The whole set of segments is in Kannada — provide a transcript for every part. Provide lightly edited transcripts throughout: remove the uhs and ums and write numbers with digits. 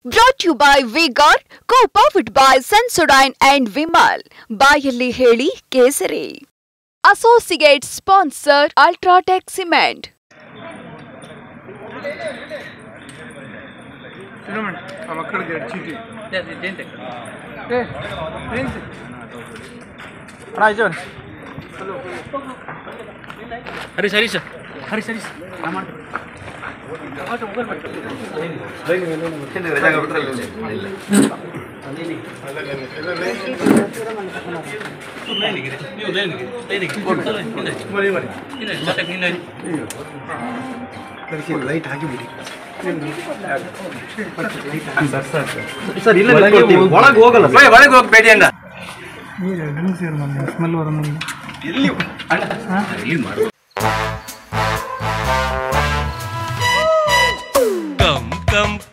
Brought to you by V-Guard, co-powered by Sensodyne and Vimal. Bayalli Heli Kesari. Associate sponsor Ultratech Cement.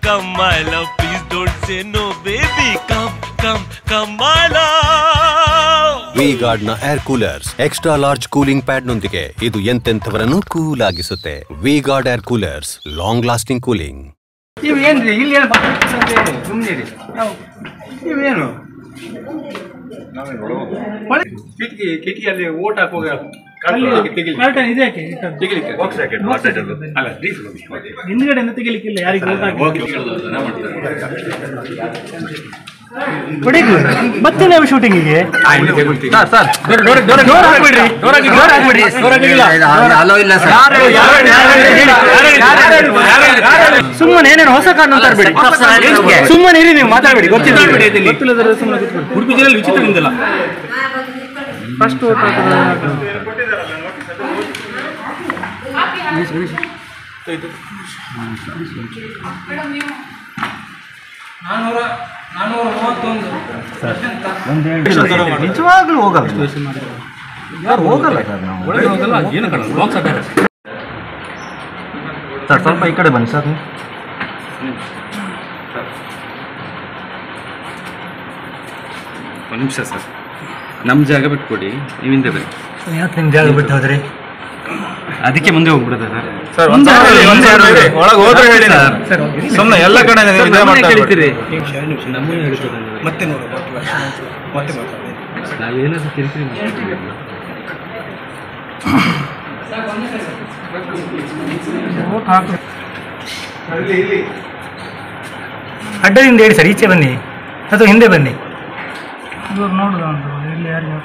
Come, my love, please don't say no, baby. Come, my love. V-Guard na air coolers, extra large cooling pad nondige idu ಎಂತೆಂಥವರನ್ನು ಕೂಲ್ ಆಗಿಸುತ್ತೆ. V-Guard air coolers, long lasting cooling. ಇವೇನ್ರಿ ಇಲ್ಲಿ ಏನು ಮಾತಾಡ್ತಿರಂತೆ ಸುಮ್ಮನಿರಿ ಇವೇನು ಕಿಟಕಿಯಲ್ಲಿ ಓಟ್ ಹಾಕುವಾಗ ಹಿಂದ್ಗಡೆ ತೆಗಿಲಿಕ್ಕಿಲ್ಲ ಯಾರಿಗೆ ಮತ್ತೆ ನಾವು ಶೂಟಿಂಗಿಗೆ ಸುಮ್ಮನೆ ಏನೇನು ಹೊಸ ಕಾರಣ ತರಬೇಡಿ ಸುಮ್ಮನೆ ಇರಿ ನೀವು ಮಾತಾಡಬೇಡಿ ಗೊತ್ತಿಲ್ಲದ್ರೆ ಸುಮ್ಮನೆ ಉಡುಪಿ ಜಿಲ್ಲೆಯಲ್ಲಿ ವಿಚಿತ್ರವಿಂದಲ್ಲ ಫಸ್ಟ್ ಓಟ್ ನಿಜವಾಗ್ಲೂ ಹೋಗಲ್ಲ ಸರ್ ಸ್ವಲ್ಪ ಈ ಕಡೆ ಬನ್ನಿ ಸರ್ ಒಂದು ನಿಮಿಷ ಸರ್ ನಮ್ಮ ಜಾಗ ಬಿಟ್ಕೊಡಿ ನೀವಿಂದ ಬನ್ನಿ ಯಾಕೆ ನಿಮ್ಮ ಜಾಗ ಬಿಟ್ಟು ಹೋದ್ರಿ ಅದಕ್ಕೆ ಮುಂದೆ ಹೋಗ್ಬಿಡುತ್ತೆ ಸರ್ ಒಳಗೆ ಹೋದ್ರೆ ಹೇಳಿ ಸರ್ ಸುಮ್ಮನೆ ಎಲ್ಲ ಕಡೆ ಹೇಳ್ತೀರಿ ಮತ್ತೆ ನೋಡು ಮತ್ತೆ ನಾವೇನಾದ್ರೂ ಕಿರಿಕಿರಿ ಅಡ್ಡದಿಂದ ಹೇಳಿ ಸರ್ ಈಚೆ ಬನ್ನಿ ಅಥವಾ ಹಿಂದೆ ಬನ್ನಿ ಇವ್ರು ನೋಡುದು ಇಲ್ಲಿ ಯಾರು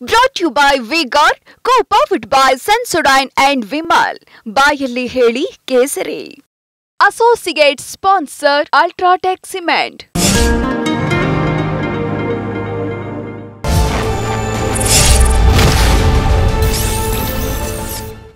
Brought to you by V-Guard, co-powered by Sensodyne and Vimal. Bayalli Heli Kesari. Associate sponsor Ultratech Cement.